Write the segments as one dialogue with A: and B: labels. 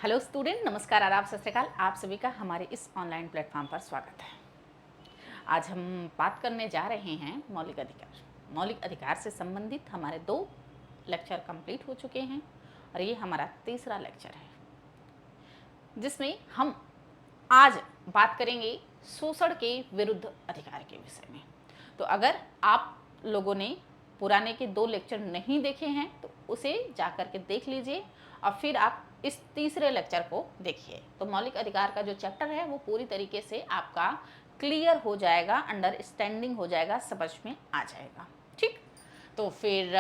A: Hello student, नमस्कार, आदाब, सत श्री अकाल। आप सभी का हमारे इस ऑनलाइन प्लेटफॉर्म पर स्वागत है। आज हम बात करने जा रहे हैं मौलिक अधिकार। मौलिक अधिकार से संबंधित हमारे 2 लेक्चर कंप्लीट हो चुके हैं और ये हमारा तीसरा लेक्चर है, जिसमें हम आज बात करेंगे शोषण के विरुद्ध अधिकार के विषय में। तो अगर आप लोगों ने पुराने के 2 लेक्चर नहीं देखे हैं तो उसे जाकर के देख लीजिए और फिर आप इस तीसरे लेक्चर को देखिए। तो मौलिक अधिकार का जो चैप्टर है वो पूरी तरीके से आपका क्लियर हो जाएगा, अंडरस्टैंडिंग हो जाएगा, समझ में आ जाएगा। ठीक, तो फिर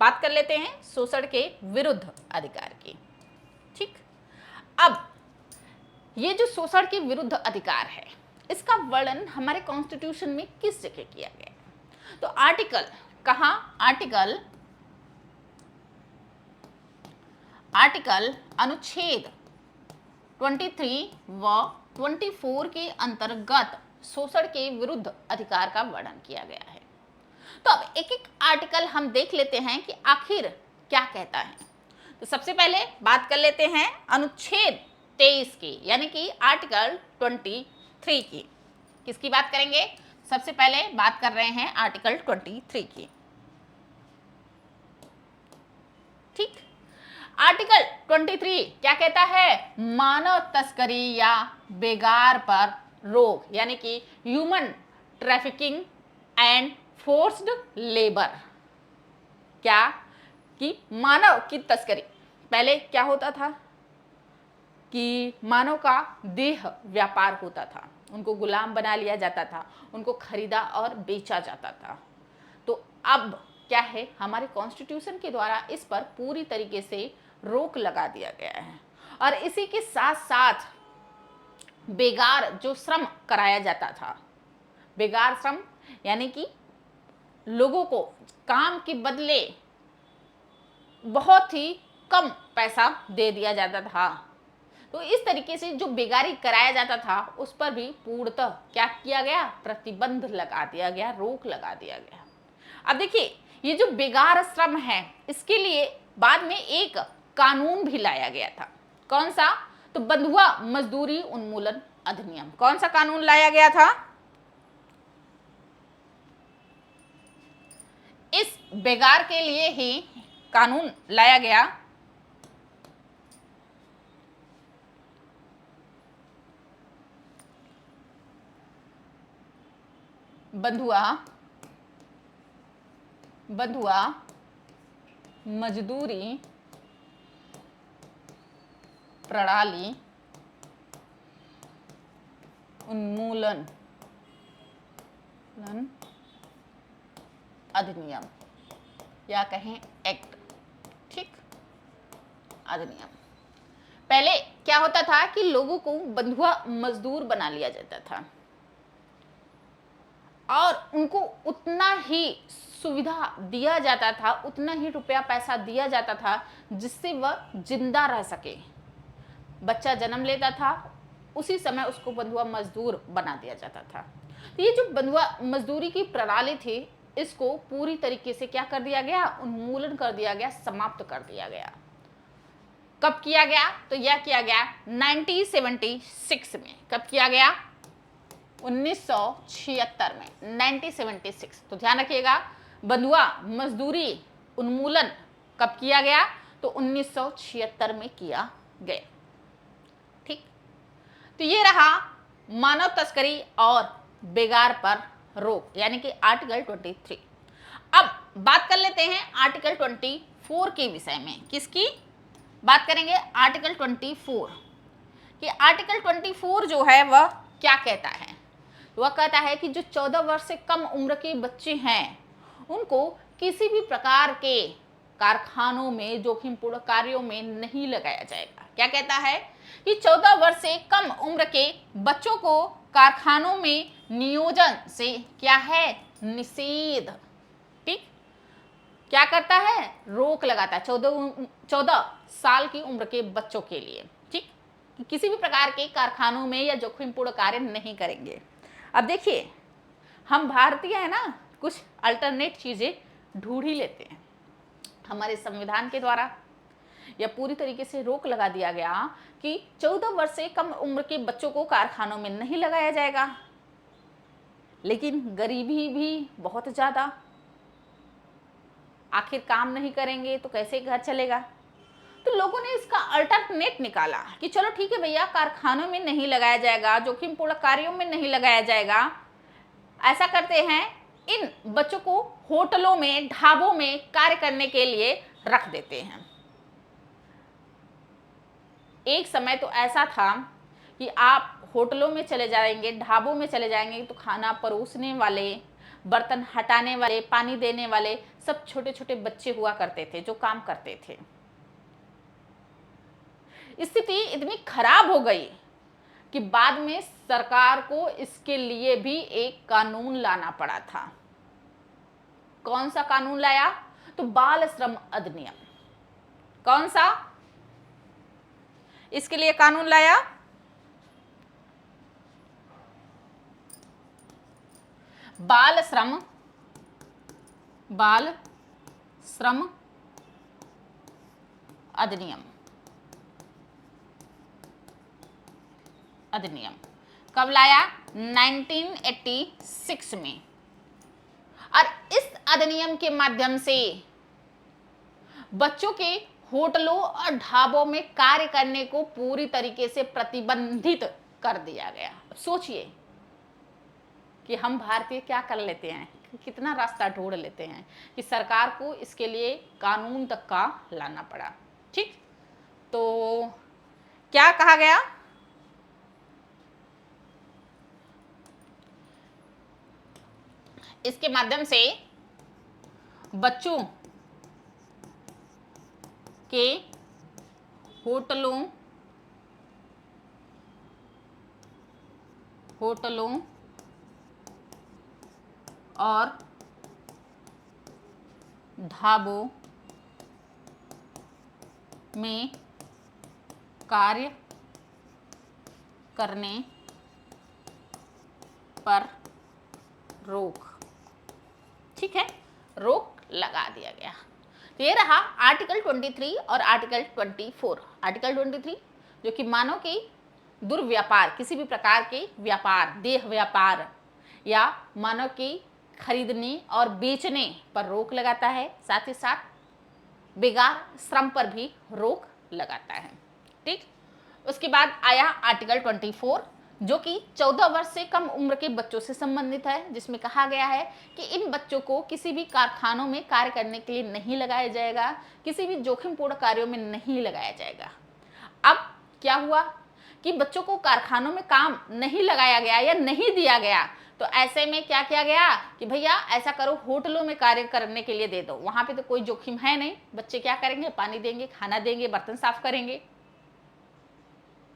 A: बात कर लेते हैं शोषण के विरुद्ध अधिकार की। ठीक, अब ये जो शोषण के विरुद्ध अधिकार है, इसका वर्णन हमारे कॉन्स्टिट्यूशन में किस जगह किया गया है? तो आर्टिकल कहाँ? आर्टिकल अनुच्छेद 23 व 24 के अंतर्गत शोषण के विरुद्ध अधिकार का वर्णन किया गया है। तो अब एक एक आर्टिकल हम देख लेते हैं कि आखिर क्या कहता है। तो सबसे पहले बात कर लेते हैं अनुच्छेद 23 की, यानी कि आर्टिकल 23 की। किसकी बात करेंगे? सबसे पहले बात कर रहे हैं आर्टिकल 23 की। ठीक, आर्टिकल 23 क्या कहता है? मानव तस्करी या बेगार पर रोक, यानी कि human trafficking and forced labour. क्या कि मानव की तस्करी, पहले क्या होता था कि मानव का देह व्यापार होता था, उनको गुलाम बना लिया जाता था, उनको खरीदा और बेचा जाता था। तो अब क्या है, हमारे कॉन्स्टिट्यूशन के द्वारा इस पर पूरी तरीके से रोक लगा दिया गया है। और इसी के साथ साथ बेगार जो श्रम कराया जाता था, बेगार श्रम यानी कि लोगों को काम के बदले बहुत ही कम पैसा दे दिया जाता था। तो इस तरीके से जो बेगारी कराया जाता था उस पर भी पूर्णतः क्या किया गया? प्रतिबंध लगा दिया गया, रोक लगा दिया गया। अब देखिए, ये जो बेगार श्रम है, इसके लिए बाद में एक कानून भी लाया गया था। कौन सा? तो बंधुआ मजदूरी उन्मूलन अधिनियम। कौन सा कानून लाया गया था? इस बेगार के लिए ही कानून लाया गया, बंधुआ मजदूरी प्रणाली उन्मूलन अधिनियम, या कहें एक्ट। ठीक, अधिनियम। पहले क्या होता था कि लोगों को बंधुआ मजदूर बना लिया जाता था और उनको उतना ही सुविधा दिया जाता था, उतना ही रुपया पैसा दिया जाता था जिससे वह जिंदा रह सके। बच्चा जन्म लेता था, उसी समय उसको बंधुआ मजदूर बना दिया जाता था। तो ये जो बंधुआ मजदूरी की प्रणाली थी, इसको पूरी तरीके से क्या कर दिया गया? उन्मूलन कर दिया गया, समाप्त कर दिया गया। कब किया गया? तो यह किया गया 1976 में। कब किया गया? 1976 में, 1976। तो ध्यान रखिएगा, बंधुआ मजदूरी उन्मूलन कब किया गया? तो 1976 में किया गया। ठीक, तो ये रहा मानव तस्करी और बेगार पर रोक, यानी कि आर्टिकल 23। अब बात कर लेते हैं आर्टिकल 24 के विषय में। किसकी बात करेंगे? आर्टिकल 24 कि आर्टिकल 24 जो है वह क्या कहता है? वह कहता है कि जो 14 वर्ष से कम उम्र के बच्चे हैं उनको किसी भी प्रकार के कारखानों में, जोखिमपूर्ण कार्यों में नहीं लगाया जाएगा। क्या कहता है कि 14 वर्ष से कम उम्र के बच्चों को कारखानों में नियोजन से क्या है? निषेध। ठीक, क्या करता है? रोक लगाता है 14 साल की उम्र के बच्चों के लिए। ठीक, कि किसी भी प्रकार के कारखानों में या जोखिमपूर्ण कार्य नहीं करेंगे। अब देखिए, हम भारतीय है ना, कुछ अल्टरनेट चीजें ढूंढ ही लेते हैं हमारे संविधान के द्वारा। या पूरी तरीके से रोक लगा दिया गया कि 14 वर्ष से कम उम्र के बच्चों को कारखानों में नहीं लगाया जाएगा। लेकिन गरीबी भी बहुत ज़्यादा, आखिर काम नहीं करेंगे तो कैसे घर चलेगा। तो लोगों ने इसका अल्टरनेट निकाला कि चलो ठीक है भैया, कारखानों में नहीं लगाया जाएगा, जोखिमपूर्ण कार्यों में नहीं लगाया जाएगा, ऐसा करते हैं इन बच्चों को होटलों में, ढाबों में कार्य करने के लिए रख देते हैं। एक समय तो ऐसा था कि आप होटलों में चले जाएंगे, ढाबों में चले जाएंगे तो खाना परोसने वाले, बर्तन हटाने वाले, पानी देने वाले सब छोटे छोटे बच्चे हुआ करते थे जो काम करते थे। स्थिति इतनी खराब हो गई कि बाद में सरकार को इसके लिए भी एक कानून लाना पड़ा था। कौन सा कानून लाया? तो बाल श्रम अधिनियम। कौन सा? इसके लिए कानून लाया बाल श्रम अधिनियम। कब लाया? 1986 में। और इस अधिनियम के माध्यम से बच्चों के होटलों और ढाबों में कार्य करने को पूरी तरीके से प्रतिबंधित कर दिया गया। सोचिए कि हम भारतीय क्या कर लेते हैं, कितना रास्ता ढूंढ लेते हैं कि सरकार को इसके लिए कानून तक का लाना पड़ा। ठीक, तो क्या कहा गया? इसके माध्यम से बच्चों के होटलों और ढाबों में कार्य करने पर रोक, ठीक है, रोक लगा दिया गया। तो ये रहा आर्टिकल 23 और आर्टिकल 24। आर्टिकल 23 जो कि मानव की दुर्व्यापार, किसी भी प्रकार के व्यापार, देह व्यापार या मानव की खरीदने और बेचने पर रोक लगाता है, साथ ही साथ बेगार श्रम पर भी रोक लगाता है। ठीक, उसके बाद आया आर्टिकल 24 जो कि 14 वर्ष से कम उम्र के बच्चों से संबंधित है, जिसमें कहा गया है कि इन बच्चों को किसी भी कारखानों में कार्य करने के लिए नहीं लगाया जाएगा, किसी भी जोखिमपूर्ण कार्यों में नहीं लगाया जाएगा। अब क्या हुआ कि बच्चों को कारखानों में काम नहीं लगाया गया या नहीं दिया गया, तो ऐसे में क्या किया गया कि भैया ऐसा करो, होटलों में कार्य करने के लिए दे दो, वहां पे तो कोई जोखिम है नहीं, बच्चे क्या करेंगे, पानी देंगे, खाना देंगे, बर्तन साफ करेंगे।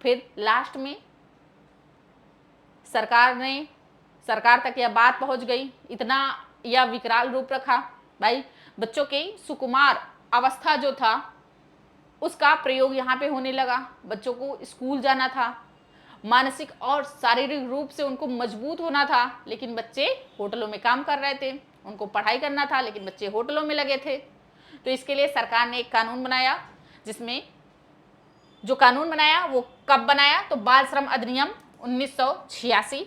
A: फिर लास्ट में सरकार तक यह बात पहुंच गई, इतना यह विकराल रूप रखा, भाई बच्चों के सुकुमार अवस्था जो था उसका प्रयोग यहाँ पे होने लगा। बच्चों को स्कूल जाना था, मानसिक और शारीरिक रूप से उनको मजबूत होना था, लेकिन बच्चे होटलों में काम कर रहे थे। उनको पढ़ाई करना था लेकिन बच्चे होटलों में लगे थे। तो इसके लिए सरकार ने एक कानून बनाया, जिसमें जो कानून बनाया वो कब बनाया, तो बाल श्रम अधिनियम 1986,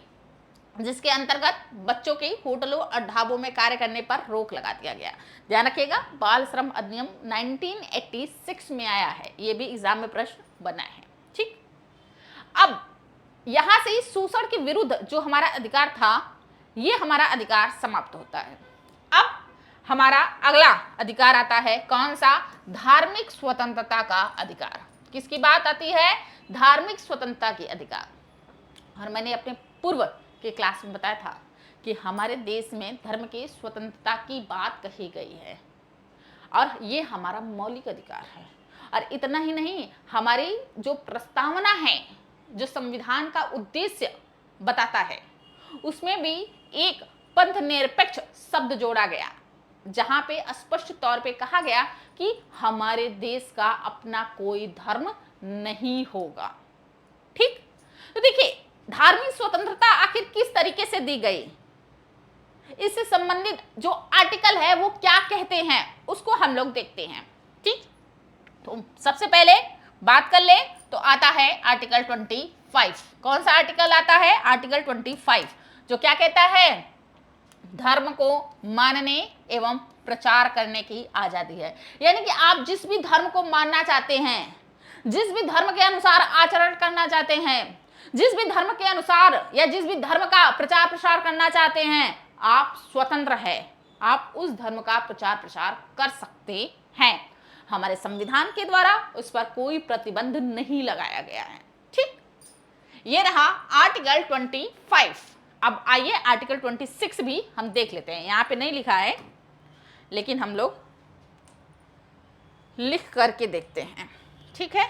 A: जिसके अंतर्गत बच्चों के होटलों और ढाबों में कार्य करने पर रोक लगा दिया गया। ध्यान रखिएगा, बाल श्रम अधिनियम 1986 में आया है, ये भी एग्जाम में प्रश्न बना है। ठीक, अब यहां से शोषण के विरुद्ध जो हमारा अधिकार था, ये हमारा अधिकार समाप्त होता है। अब हमारा अगला अधिकार आता है, कौन सा? धार्मिक स्वतंत्रता का अधिकार। किसकी बात आती है? धार्मिक स्वतंत्रता की अधिकार। और मैंने अपने पूर्व के क्लास में बताया था कि हमारे देश में धर्म की स्वतंत्रता की बात कही गई है और ये हमारा मौलिक अधिकार है। और इतना ही नहीं, हमारी जो प्रस्तावना है, जो संविधान का उद्देश्य बताता है, उसमें भी एक पंथ निरपेक्ष शब्द जोड़ा गया, जहां पे स्पष्ट तौर पे कहा गया कि हमारे देश का अपना कोई धर्म नहीं होगा। ठीक, तो देखिए धार्मिक स्वतंत्रता आखिर किस तरीके से दी गई, इससे संबंधित जो आर्टिकल है वो क्या कहते हैं, उसको हम लोग देखते हैं। ठीक, तो सबसे पहले बात कर ले तो आता है आर्टिकल 25। कौन सा आर्टिकल आता है? आर्टिकल 25, जो क्या कहता है? धर्म को मानने एवं प्रचार करने की आजादी है। यानी कि आप जिस भी धर्म को मानना चाहते हैं, जिस भी धर्म के अनुसार आचरण करना चाहते हैं, जिस भी धर्म के अनुसार या जिस भी धर्म का प्रचार प्रसार करना चाहते हैं, आप स्वतंत्र है, आप उस धर्म का प्रचार प्रसार कर सकते हैं। हमारे संविधान के द्वारा उस पर कोई प्रतिबंध नहीं लगाया गया है। ठीक, ये रहा आर्टिकल 25। अब आइए आर्टिकल 26 भी हम देख लेते हैं। यहां पे नहीं लिखा है, लेकिन हम लोग लिख करके देखते हैं। ठीक है,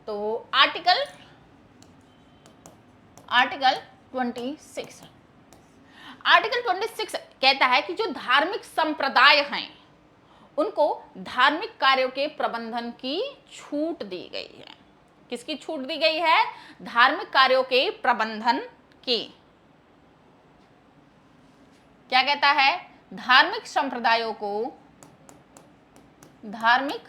A: तो आर्टिकल 26, आर्टिकल 26 कहता है कि जो धार्मिक संप्रदाय हैं उनको धार्मिक कार्यों के प्रबंधन की छूट दी गई है। किसकी छूट दी गई है? धार्मिक कार्यों के प्रबंधन की। क्या कहता है? धार्मिक संप्रदायों को धार्मिक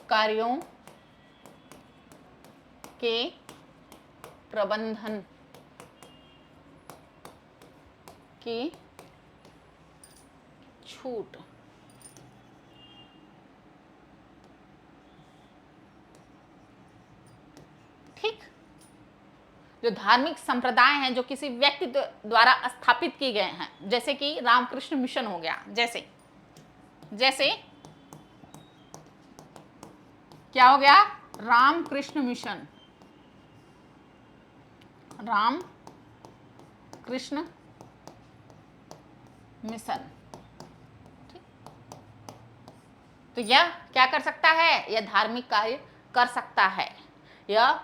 A: कार्यों के प्रबंधन की छूट। ठीक, जो धार्मिक संप्रदाय हैं जो किसी व्यक्ति द्वारा स्थापित किए गए हैं, जैसे कि रामकृष्ण मिशन हो गया, जैसे क्या हो गया? Ramakrishna mission, Ramakrishna mission. ठीक, तो यह क्या कर सकता है? यह धार्मिक कार्य कर सकता है। यह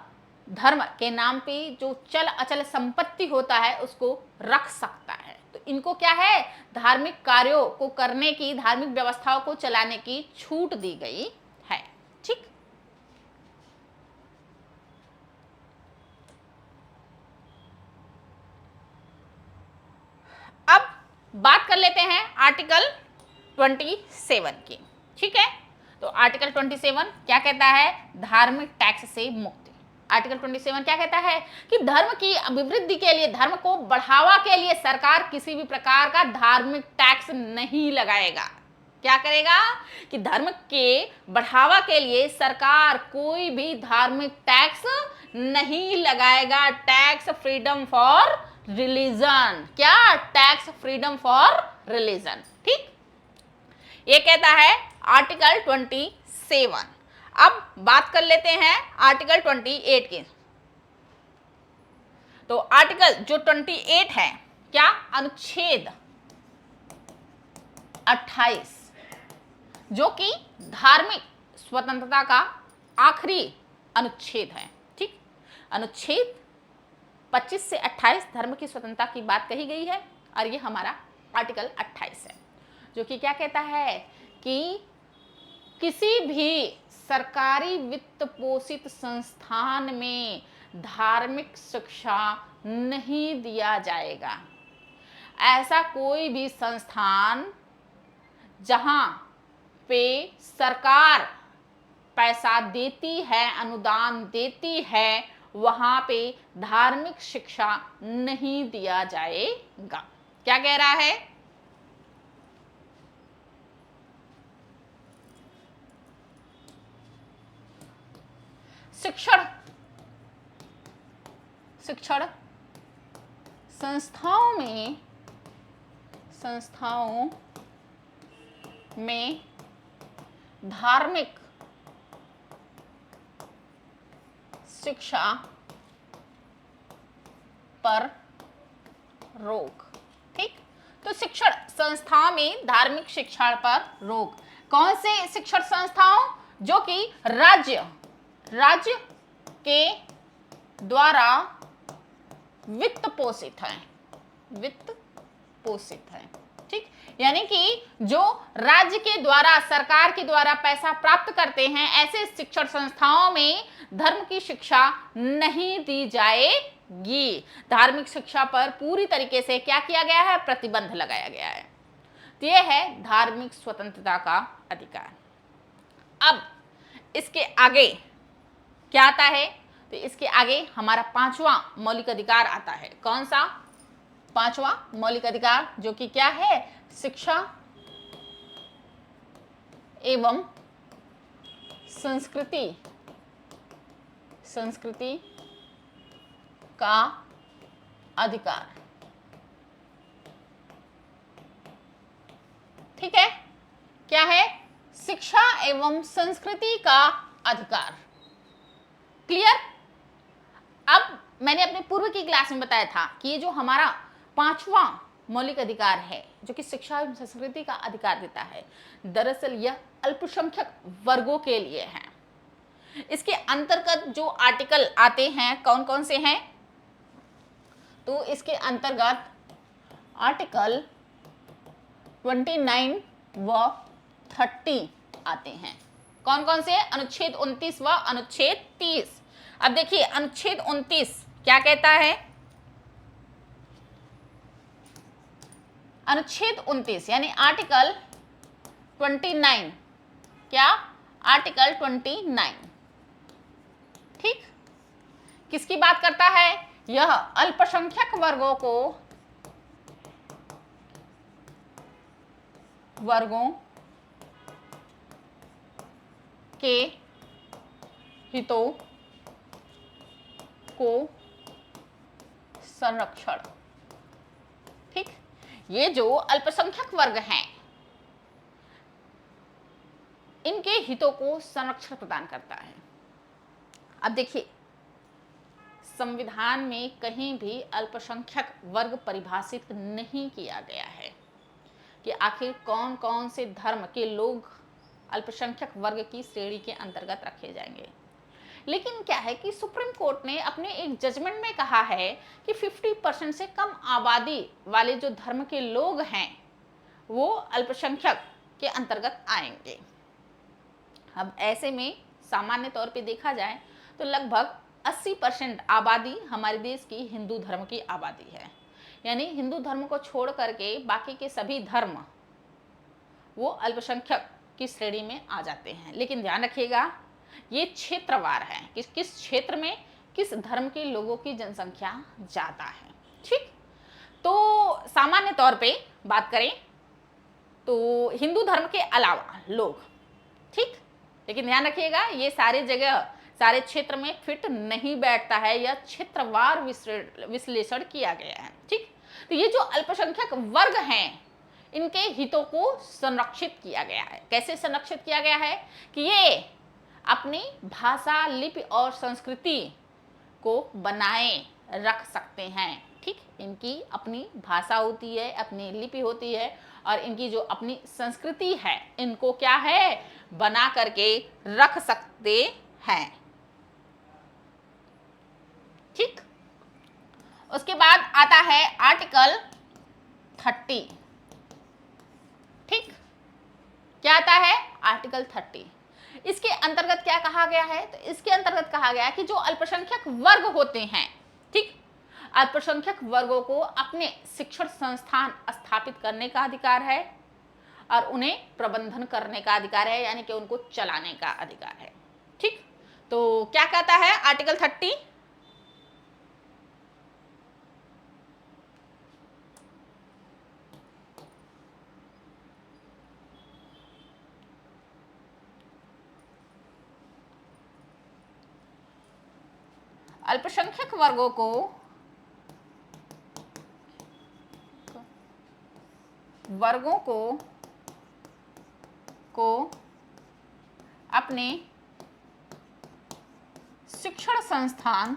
A: धर्म के नाम पे जो चल अचल संपत्ति होता है उसको रख सकता है। तो इनको क्या है? धार्मिक कार्यों को करने की, धार्मिक व्यवस्थाओं को चलाने की छूट दी गई है। ठीक, अब बात कर लेते हैं आर्टिकल 27 की। ठीक है, तो आर्टिकल 27 क्या कहता है? धार्मिक टैक्स से मुक्ति। आर्टिकल 27 क्या कहता है कि धर्म की अभिवृद्धि के लिए, धर्म को बढ़ावा के लिए सरकार किसी भी प्रकार का धार्मिक टैक्स नहीं लगाएगा। क्या करेगा? कि धर्म के बढ़ावा के लिए सरकार कोई भी धार्मिक टैक्स नहीं लगाएगा। Tax freedom for religion. क्या? Tax freedom for religion. ठीक, ये कहता है आर्टिकल 27। अब बात कर लेते हैं आर्टिकल 28 की। तो आर्टिकल जो 28 है, क्या? अनुच्छेद 28, जो कि धार्मिक स्वतंत्रता का आखिरी अनुच्छेद है। ठीक, अनुच्छेद 25 से 28 धर्म की स्वतंत्रता की बात कही गई है, और ये हमारा आर्टिकल 28 है, जो कि क्या कहता है कि किसी भी सरकारी वित्त पोषित संस्थान में धार्मिक शिक्षा नहीं दिया जाएगा। ऐसा कोई भी संस्थान जहां पे सरकार पैसा देती है, अनुदान देती है, वहां पे धार्मिक शिक्षा नहीं दिया जाएगा। क्या कह रहा है? शिक्षण संस्थाओं में धार्मिक शिक्षा पर रोक। ठीक, तो शिक्षण संस्थाओं में धार्मिक शिक्षा पर रोक। कौन से शिक्षण संस्थाओं? जो कि राज्य के द्वारा वित्त पोषित है। ठीक, यानी कि जो राज्य के द्वारा, सरकार के द्वारा पैसा प्राप्त करते हैं, ऐसे शिक्षण संस्थाओं में धर्म की शिक्षा नहीं दी जाएगी। धार्मिक शिक्षा पर पूरी तरीके से क्या किया गया है? प्रतिबंध लगाया गया है। तो यह है धार्मिक स्वतंत्रता का अधिकार। अब इसके आगे क्या आता है? तो इसके आगे हमारा 5वां मौलिक अधिकार आता है। कौन सा? 5वां मौलिक अधिकार, जो कि क्या है? शिक्षा एवं संस्कृति का अधिकार। ठीक है, क्या है? शिक्षा एवं संस्कृति का अधिकार। क्लियर? अब मैंने अपने पूर्व की क्लास में बताया था कि ये जो हमारा 5वां मौलिक अधिकार है, जो कि शिक्षा एवं संस्कृति का अधिकार देता है, दरअसल यह अल्पसंख्यक वर्गों के लिए है। इसके अंतर्गत जो आर्टिकल आते हैं, कौन कौन से हैं? तो इसके अंतर्गत आर्टिकल 29 व 30 आते हैं। कौन कौन से? अनुच्छेद 29 व अनुच्छेद 30। अब देखिए, अनुच्छेद 29 क्या कहता है? अनुच्छेद 29 यानी आर्टिकल 29, क्या? आर्टिकल 29, ठीक, किसकी बात करता है? यह अल्पसंख्यक वर्गों के हितों को संरक्षण। ठीक, ये जो अल्पसंख्यक वर्ग हैं, इनके हितों को संरक्षण प्रदान करता है। अब देखिए, संविधान में कहीं भी अल्पसंख्यक वर्ग परिभाषित नहीं किया गया है कि आखिर कौन कौन से धर्म के लोग अल्पसंख्यक वर्ग की श्रेणी के अंतर्गत रखे जाएंगे। लेकिन क्या है कि सुप्रीम कोर्ट ने अपने एक जजमेंट में कहा है कि 50% से कम आबादी वाले जो धर्म के लोग हैं वो अल्पसंख्यक के अंतर्गत आएंगे। अब ऐसे में सामान्य तौर पे देखा जाए तो लगभग 80% आबादी हमारे देश की हिंदू धर्म की आबादी है। यानी हिंदू धर्म को छोड़ करके बाकी के सभी धर्म वो अल्पसंख्यक की श्रेणी में आ जाते हैं। लेकिन ध्यान रखिएगा, ये क्षेत्रवार है, किस किस क्षेत्र में किस धर्म के लोगों की जनसंख्या ज़्यादा है। ठीक, तो सामान्य तौर पे बात करें तो हिंदू धर्म के अलावा लोग, ठीक, लेकिन ध्यान रखिएगा ये सारे जगह सारे क्षेत्र में फिट नहीं बैठता है, यह क्षेत्रवार विश्लेषण किया गया है। ठीक, तो ये जो अल्पसंख्यक वर्ग हैं इनके हितों को संरक्षित किया गया है। कैसे संरक्षित किया गया है? कि ये अपनी भाषा, लिपि और संस्कृति को बनाए रख सकते हैं। ठीक, इनकी अपनी भाषा होती है, अपनी लिपि होती है और इनकी जो अपनी संस्कृति है इनको क्या है? बना करके रख सकते हैं। ठीक, उसके बाद आता है आर्टिकल 30। ठीक, क्या आता है? आर्टिकल 30। इसके अंतर्गत क्या कहा गया है? तो इसके अंतर्गत कहा गया है कि जो अल्पसंख्यक वर्ग होते हैं, ठीक, अल्पसंख्यक वर्गों को अपने शिक्षण संस्थान स्थापित करने का अधिकार है और उन्हें प्रबंधन करने का अधिकार है, यानी कि उनको चलाने का अधिकार है। ठीक, तो क्या कहता है आर्टिकल 30? अल्पसंख्यक वर्गों को अपने शिक्षण संस्थान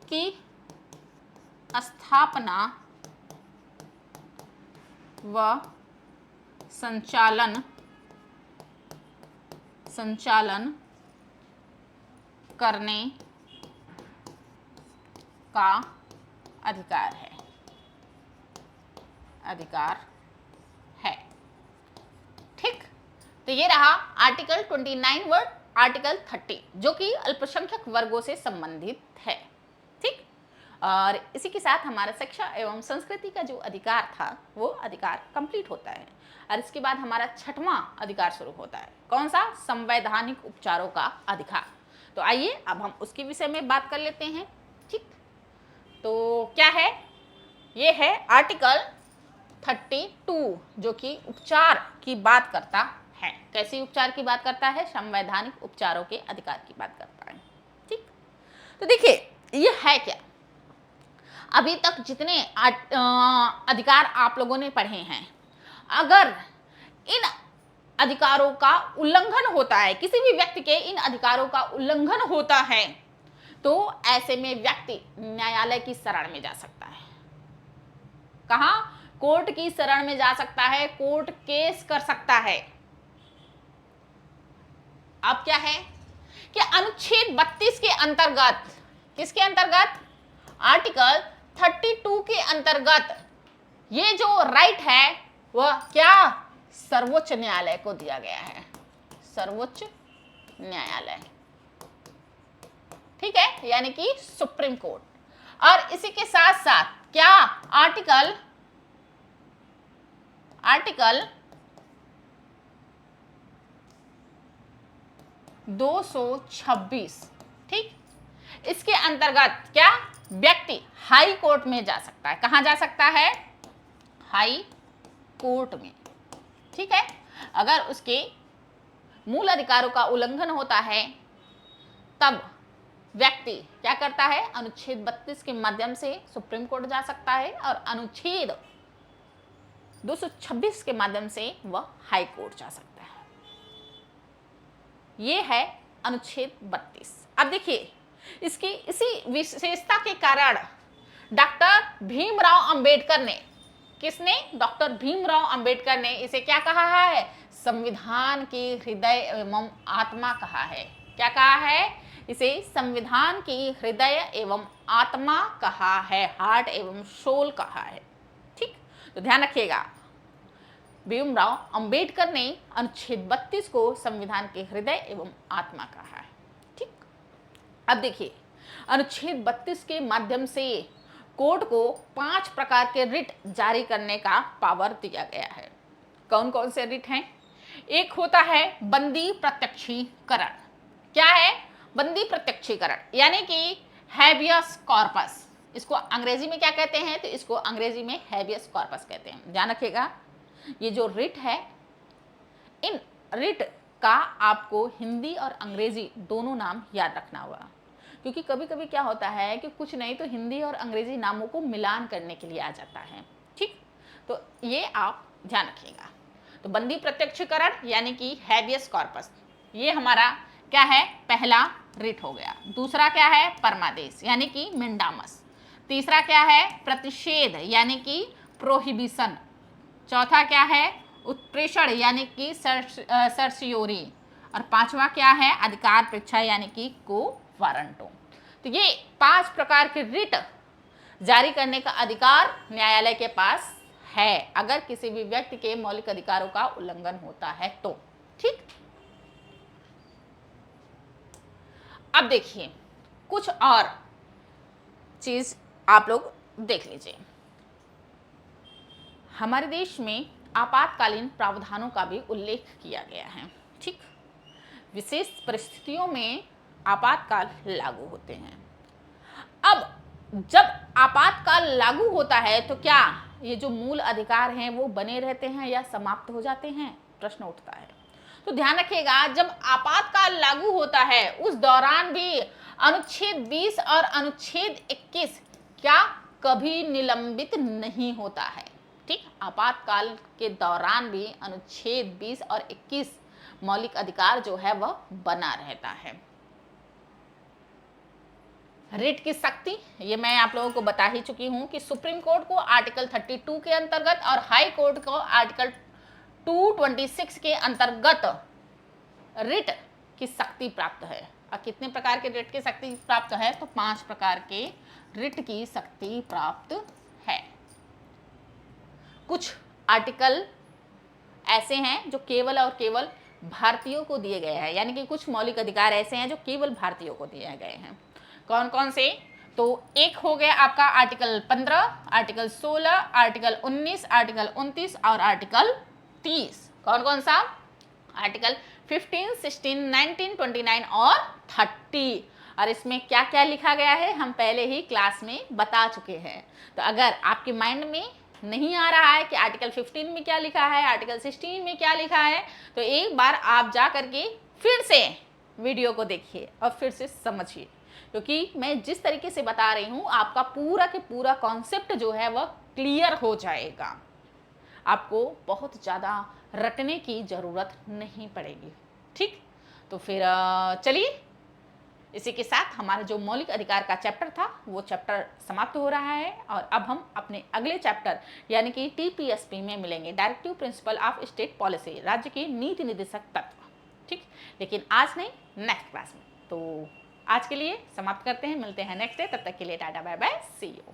A: की स्थापना व संचालन संचालन करने का अधिकार है, ठीक। तो ये रहा आर्टिकल 29 वर्ड आर्टिकल 30 जो कि अल्पसंख्यक वर्गों से संबंधित है, ठीक। और इसी के साथ हमारा शिक्षा एवं संस्कृति का जो अधिकार था वो अधिकार कंप्लीट होता है। और इसके बाद हमारा 6वां अधिकार शुरू होता है, कौन सा? संवैधानिक उपचारों का अधिकार। तो आइए अब हम उसके विषय में बात कर लेते हैं, ठीक। तो क्या है? ये है आर्टिकल 32 जो कि उपचार की बात करता है। कैसे उपचार की बात करता है? संवैधानिक उपचारों के अधिकार की बात करता है, ठीक। तो देखिए ये है क्या, अभी तक जितने अधिकार आप लोगों ने पढ़े हैं, अगर इन अधिकारों का उल्लंघन होता है, किसी भी व्यक्ति के इन अधिकारों का उल्लंघन होता है, तो ऐसे में व्यक्ति न्यायालय की शरण में जा सकता है। कहां? कोर्ट की शरण में जा सकता है, कोर्ट केस कर सकता है। अब क्या है कि अनुच्छेद 32 के अंतर्गत, किसके अंतर्गत? आर्टिकल 32 के अंतर्गत ये जो राइट है वह क्या? सर्वोच्च न्यायालय को दिया गया है, सर्वोच्च न्यायालय, ठीक है, यानी कि सुप्रीम कोर्ट। और इसी के साथ साथ क्या? आर्टिकल 226, ठीक, इसके अंतर्गत क्या? व्यक्ति हाई कोर्ट में जा सकता है। कहां जा सकता है? हाई कोर्ट में, ठीक है। अगर उसके मूल अधिकारों का उल्लंघन होता है तब व्यक्ति क्या करता है? अनुच्छेद 32 के माध्यम से सुप्रीम कोर्ट जा सकता है और अनुच्छेद 226 के माध्यम से वह हाई कोर्ट जा सकता है। ये है अनुच्छेद 32। अब देखिए इसकी इसी विशेषता के कारण डॉक्टर भीमराव अंबेडकर ने, किसने? डॉक्टर भीमराव अंबेडकर ने इसे क्या कहा है? संविधान की हृदय एवं आत्मा कहा है। क्या कहा है? इसे संविधान की हृदय एवं आत्मा कहा है, हार्ट एवं सोल कहा है, ठीक। तो ध्यान रखिएगा, भीमराव अंबेडकर ने अनुच्छेद 32 को संविधान के हृदय एवं आत्मा कहा है, ठीक। अब देखिए अनुच्छेद 32 के माध्यम से कोर्ट को 5 प्रकार के रिट जारी करने का पावर दिया गया है। कौन कौन से रिट हैं? एक होता है बंदी प्रत्यक्षीकरण। क्या है? बंदी प्रत्यक्षीकरण, यानी कि हैबियस कॉर्पस। इसको अंग्रेजी में क्या कहते हैं? तो इसको अंग्रेजी में हैबियस कॉर्पस कहते हैं। ध्यान रखिएगा, ये जो रिट है, इन रिट का आपको हिंदी और अंग्रेजी दोनों नाम याद रखना होगा, क्योंकि कभी कभी क्या होता है कि कुछ नहीं तो हिंदी और अंग्रेजी नामों को मिलान करने के लिए आ जाता है, ठीक। तो ये आप ध्यान रखिएगा। तो बंदी प्रत्यक्षीकरण यानी कि हैबियस कॉर्पस, ये हमारा क्या है? पहला रिट हो गया। दूसरा क्या है? परमादेश यानी कि मिंडामस। तीसरा क्या है? प्रतिषेध यानी कि प्रोहिबिशन। चौथा क्या है? उत्प्रेषण यानी कि सर्सियोरी। और पांचवा क्या है? अधिकार परीक्षा यानी कि को वारंटो। तो ये 5 प्रकार के रिट जारी करने का अधिकार न्यायालय के पास है अगर किसी भी व्यक्ति के मौलिक अधिकारों का उल्लंघन होता है तो, ठीक। अब देखिए कुछ और चीज आप लोग देख लीजिए। हमारे देश में आपातकालीन प्रावधानों का भी उल्लेख किया गया है, ठीक। विशेष परिस्थितियों में आपातकाल लागू होते हैं। अब जब आपातकाल लागू होता है तो क्या ये जो मूल अधिकार हैं वो बने रहते हैं या समाप्त हो जाते हैं? प्रश्न उठता है। तो ध्यान रखिएगा, जब आपातकाल लागू होता है उस दौरान भी अनुच्छेद 20 और अनुच्छेद 21 क्या कभी निलंबित नहीं होता है, ठीक। आपातकाल के दौरान भी अनुच्छेद 20 और 21 मौलिक अधिकार जो है वह बना रहता है। रिट की शक्ति ये मैं आप लोगों को बता ही चुकी हूं कि सुप्रीम कोर्ट को आर्टिकल 32 के अंतर्गत और हाई कोर्ट को आर्टिकल 226 के अंतर्गत रिट की शक्ति प्राप्त है। और कितने प्रकार के रिट की शक्ति प्राप्त है? तो 5 प्रकार के रिट की शक्ति प्राप्त है। कुछ आर्टिकल ऐसे हैं जो केवल और केवल भारतीयों को दिए गए हैं, यानी कि कुछ मौलिक अधिकार ऐसे हैं जो केवल भारतीयों को दिए गए हैं। कौन कौन से? तो एक हो गया आपका आर्टिकल 15, आर्टिकल 16, आर्टिकल 19, आर्टिकल 29 और आर्टिकल 30। कौन कौन सा? आर्टिकल 15, 16, 19, 29 और 30। और इसमें क्या क्या लिखा गया है हम पहले ही क्लास में बता चुके हैं। तो अगर आपके माइंड में नहीं आ रहा है कि आर्टिकल 15 में क्या लिखा है, आर्टिकल 16 में क्या लिखा है, तो एक बार आप जा करके फिर से वीडियो को देखिए और फिर से समझिए, क्योंकि मैं जिस तरीके से बता रही हूँ आपका पूरा के पूरा कॉन्सेप्ट जो है वह क्लियर हो जाएगा। आपको बहुत ज़्यादा रटने की ज़रूरत नहीं पड़ेगी। ठीक, तो फिर चलिए, इसी के साथ हमारा जो मौलिक अधिकार का चैप्टर था वो चैप्टर समाप्त हो रहा है। और अब हम अपने अगले चैप्टर यानी कि टीपीएसपी में मिलेंगे, directive principle of state policy, राज्य के नीति निर्देशक तत्व। ठीक, लेकिन आज नहीं, नेक्स्ट क्लास में। तो आज के लिए समाप्त करते हैं, मिलते हैं नेक्स्ट डे, तब तक के लिए tata bye bye, see you.